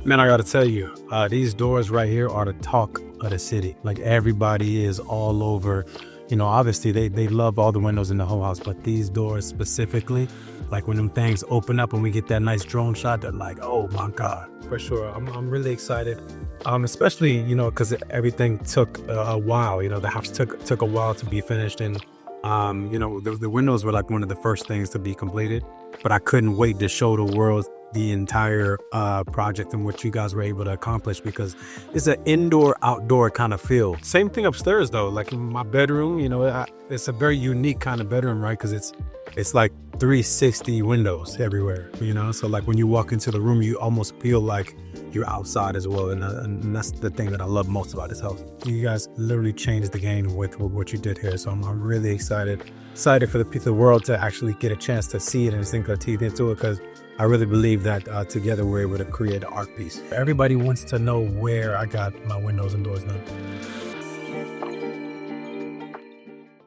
Man, I gotta tell you, these doors right here are the talk of the city. Like everybody is all over. You know, obviously they love all the windows in the whole house, but these doors specifically, like when them things open up and we get that nice drone shot, they're like, oh my God, for sure. I'm really excited. Especially, you know, because everything took a while. You know, the house took a while to be finished, and you know, the windows were like one of the first things to be completed. But I couldn't wait to show the world the entire project and what you guys were able to accomplish, because it's an indoor outdoor kind of feel. Same thing upstairs though, like in my bedroom, you know, it's a very unique kind of bedroom, right? Because it's like 360 windows everywhere, you know. So like when you walk into the room, you almost feel like you're outside as well, and that's the thing that I love most about this house. You guys literally changed the game with what you did here, so I'm really excited for the world to actually get a chance to see it and sink their teeth into it, because I really believe that together we're able to create an art piece. Everybody wants to know where I got my windows and doors done.